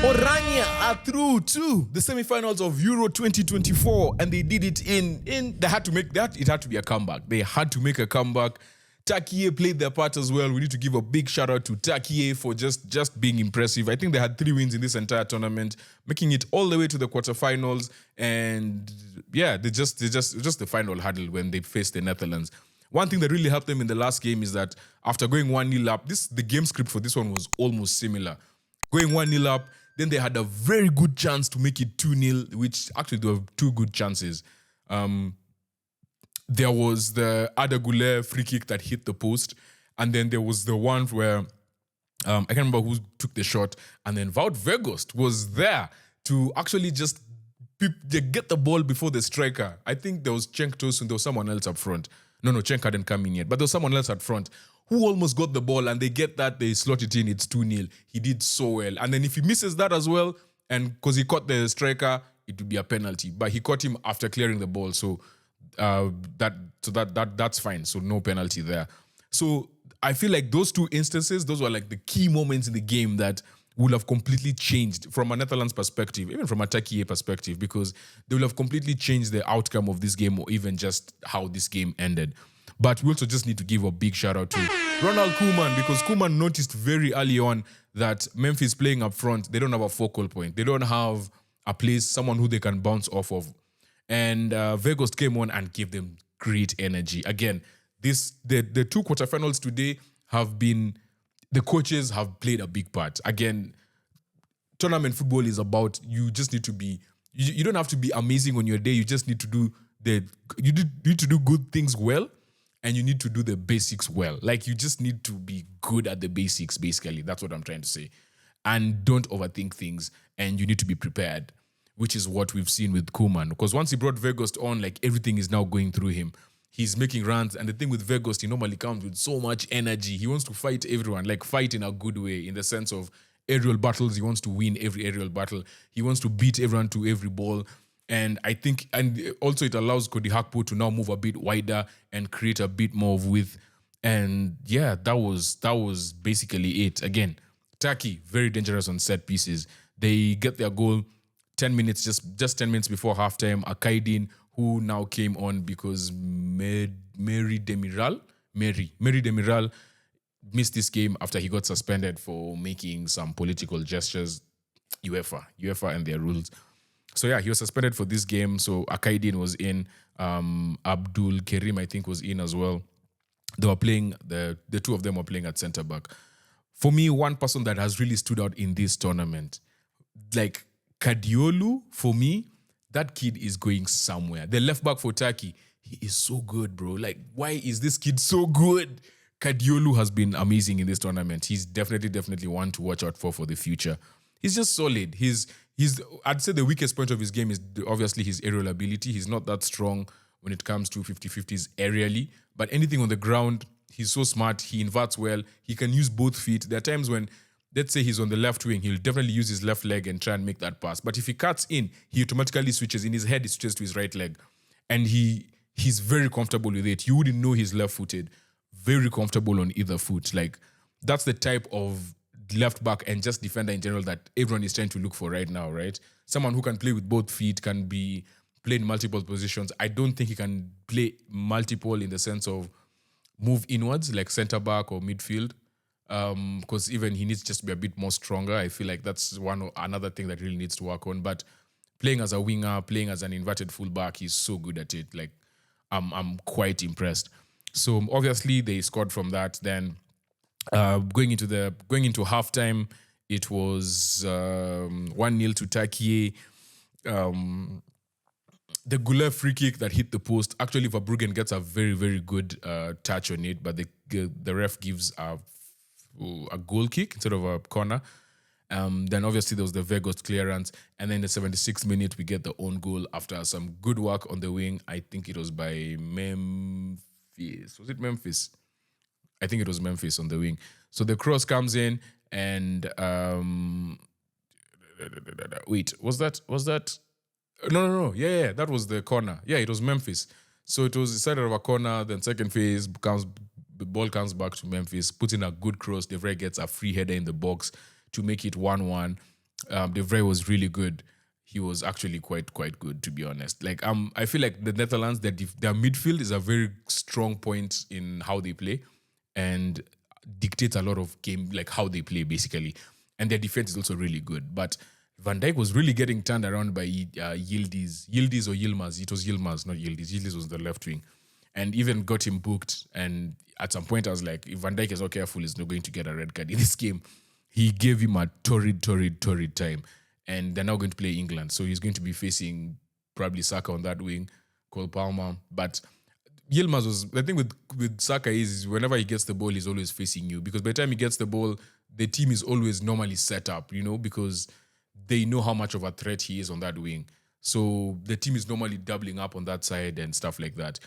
Oranje are through to the semi-finals of Euro 2024, and they did it in they had to make that, it had to be a comeback. They had to make a comeback. Turkiye played their part as well. We need to give a big shout out to Turkiye for just being impressive. I think they had 3 wins in this entire tournament, making it all the way to the quarterfinals. And yeah, they just the final hurdle when they faced the Netherlands. One thing that really helped them in the last game is that after going 1-0 up, the game script for this one was almost similar. Going 1-0 up, then they had a very good chance to make it 2-0, which actually there were 2 good chances. There was the Ada Güler free kick that hit the post, and then there was the one where I can't remember who took the shot, and then Wout Weghorst was there to actually just get the ball before the striker. I think there was Cenk Tosun, there was someone else up front. No, Cenk hadn't come in yet, but there was someone else up front who almost got the ball, and they get that, they slot it in, it's 2-0. He did so well. And then if he misses that as well, and because he caught the striker, it would be a penalty. But he caught him after clearing the ball, so that's fine. So no penalty there. So I feel like those 2 instances, those were like the key moments in the game that would have completely changed from a Netherlands perspective, even from a Turkiye perspective, because they will have completely changed the outcome of this game or even just how this game ended. But we also just need to give a big shout out to Ronald Koeman, because Koeman noticed very early on that Memphis playing up front, they don't have a focal point. They don't have a place, someone who they can bounce off of. And Weghorst came on and gave them great energy. Again, the 2 quarterfinals today have been, the coaches have played a big part. Again, tournament football is about, you just need to be, you don't have to be amazing on your day. You just need to do need to do good things well, and you need to do the basics well. Like, you just need to be good at the basics, basically. That's what I'm trying to say. And don't overthink things, and you need to be prepared, which is what we've seen with Koeman. Because once he brought Weghorst on, like, everything is now going through him. He's making runs, and the thing with Weghorst, he normally comes with so much energy. He wants to fight everyone, like fight in a good way, in the sense of aerial battles. He wants to win every aerial battle. He wants to beat everyone to every ball. And I think, and also it allows Cody Gakpo to now move a bit wider and create a bit more of width. And yeah, that was basically it. Again, Turkey, very dangerous on set pieces. They get their goal 10 minutes, just 10 minutes before halftime. Akaidin, who now came on because Mary Demiral missed this game after he got suspended for making some political gestures. UEFA and their rules. So yeah, he was suspended for this game. So Akaidin was in. Abdul Karim, I think, was in as well. They were playing, the 2 of them were playing at centre back. For me, one person that has really stood out in this tournament, like Kadiolu, for me, that kid is going somewhere. The left back for Turkey, he is so good, bro. Like, why is this kid so good? Kadiolu has been amazing in this tournament. He's definitely one to watch out for the future. He's just solid. I'd say the weakest point of his game is obviously his aerial ability. He's not that strong when it comes to 50-50s aerially, but anything on the ground, he's so smart. He inverts well. He can use both feet. There are times when, let's say he's on the left wing, he'll definitely use his left leg and try and make that pass. But if he cuts in, he automatically switches. In his head, he switches to his right leg. And he's very comfortable with it. You wouldn't know he's left-footed. Very comfortable on either foot. Like, that's the type of left back and just defender in general that everyone is trying to look for right now, right? Someone who can play with both feet, can be played in multiple positions. I don't think he can play multiple in the sense of move inwards like centre back or midfield, because even he needs just to be a bit more stronger. I feel like that's another thing that really needs to work on. But playing as a winger, playing as an inverted fullback, he's so good at it. Like, I'm quite impressed. So obviously they scored from that. Then going into halftime, it was 1-0 to Turkey. The Güler free kick that hit the post, actually Verbruggen gets a very, very good touch on it, but the ref gives a goal kick instead of a corner. Then obviously there was the Weghorst clearance, and then the 76th minute we get the own goal after some good work on the wing. I think it was by Memphis. Was it Memphis? I think it was Memphis on the wing. So the cross comes in, and wait, was that? No. Yeah, that was the corner. Yeah, it was Memphis. So it was decided of a corner, then second phase the ball comes back to Memphis, puts in a good cross. De Vrij gets a free header in the box to make it 1-1. De Vrij was really good. He was actually quite good, to be honest. Like I feel like the Netherlands, their midfield is a very strong point in how they play, and dictates a lot of game, like how they play basically. And their defense is also really good. But Van Dijk was really getting turned around by Yildiz or Yilmaz. It was Yilmaz, not Yildiz. Yildiz was the left wing, and even got him booked. And at some point, I was like, if Van Dijk is not careful, he's not going to get a red card in this game. He gave him a torrid time. And they're now going to play England. So he's going to be facing probably Saka on that wing, Cole Palmer. But Yilmaz was, the thing with Saka is whenever he gets the ball, he's always facing you. Because by the time he gets the ball, the team is always normally set up, because they know how much of a threat he is on that wing. So the team is normally doubling up on that side and stuff like that.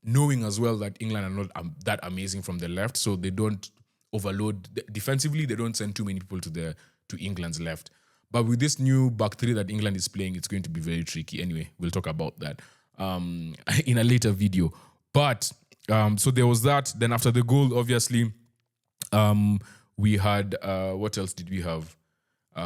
Knowing as well that England are not that amazing from the left, so they don't overload. Defensively, they don't send too many people to England's left. But with this new back three that England is playing, it's going to be very tricky. Anyway, we'll talk about that in a later video. But so there was that. Then after the goal, obviously, we had, what else did we have?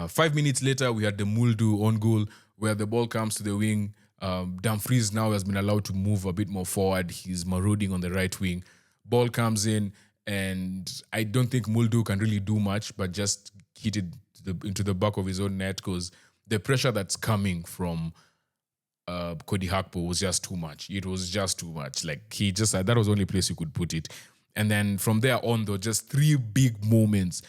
5 minutes later, we had the Muldu on goal where the ball comes to the wing. Dumfries now has been allowed to move a bit more forward. He's marauding on the right wing. Ball comes in, and I don't think Muldu can really do much, but just hit it into the back of his own net, because the pressure that's coming from Cody Gakpo was just too much. It was just too much. Like, he just that was the only place you could put it. And then from there on, though, just three big moments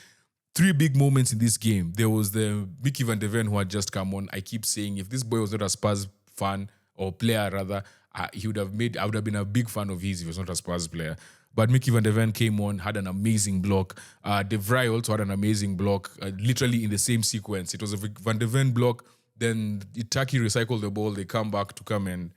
in this game. There was the Mickey van de Ven who had just come on. I keep saying, if this boy was not a Spurs fan, or player rather, I would have been a big fan of his if he was not a Spurs player. But Mickey van de Ven came on, had an amazing block. De Vrij also had an amazing block, literally in the same sequence. It was a Van de Ven block, then Turkey recycled the ball. They come back to come and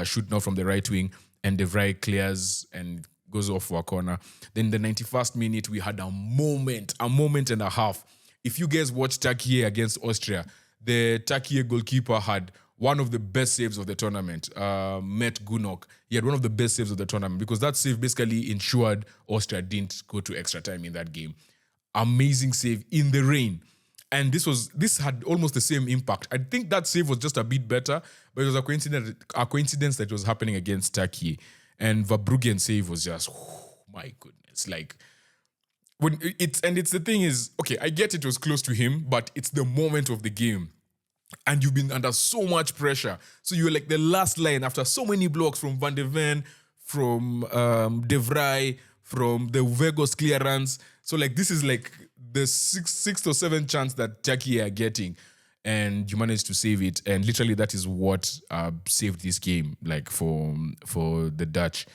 shoot now from the right wing, and De Vrij clears and goes off for a corner. Then in the 91st minute, we had a moment and a half. If you guys watched Turkiye against Austria, the Turkiye goalkeeper had one of the best saves of the tournament, Met Gunok. He had one of the best saves of the tournament, because that save basically ensured Austria didn't go to extra time in that game. Amazing save in the rain. And this had almost the same impact. I think that save was just a bit better, but it was a coincidence that it was happening against Turkey. And Verbruggen's save was just, my goodness. Like, it's the thing is, okay, I get it was close to him, but it's the moment of the game. And you've been under so much pressure. So you're like the last line after so many blocks from Van de Ven, from De Vrij, from the Vegos clearance. So like this is like the sixth or seventh chance that Turkey are getting. And you managed to save it. And literally that is what saved this game, like for the Dutch.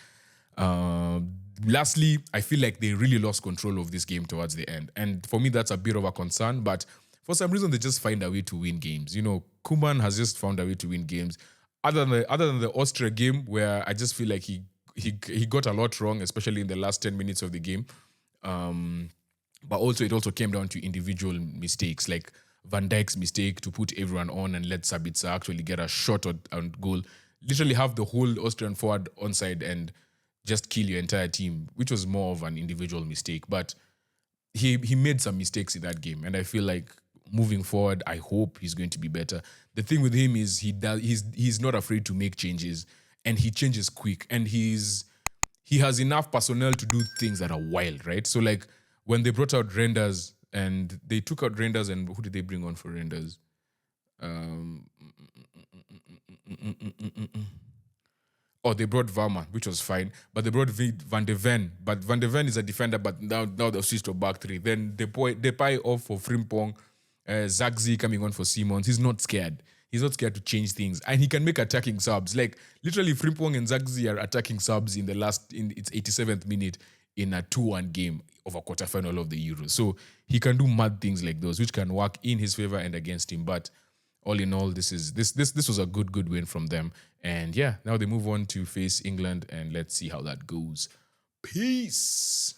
Lastly, I feel like they really lost control of this game towards the end. And for me, that's a bit of a concern. But for some reason, they just find a way to win games. Koeman has just found a way to win games. Other than the Austria game, where I just feel like he got a lot wrong, especially in the last 10 minutes of the game. But also, it also came down to individual mistakes, like Van Dijk's mistake to put everyone on and let Sabitzer actually get a shot on goal. Literally have the whole Austrian forward onside and just kill your entire team, which was more of an individual mistake. But he made some mistakes in that game, and I feel like moving forward, I hope he's going to be better. The thing with him is he's not afraid to make changes, and he changes quick, and he has enough personnel to do things that are wild, right? So like when they brought out Renders, and they took out Renders, and who did they bring on for Renders? They brought Varma, which was fine, but they brought Van de Ven. But Van de Ven is a defender, but now they've switched to back three. Then Depay off for Frimpong, Zagzi coming on for Simons. He's not scared. He's not scared to change things, and he can make attacking subs. Like literally, Frimpong and Zagzi are attacking subs in its 87th minute in a 2-1 game of a quarterfinal of the Euros. So he can do mad things like those, which can work in his favor and against him. But all in all, this was a good win from them. And yeah, now they move on to face England, and let's see how that goes. Peace.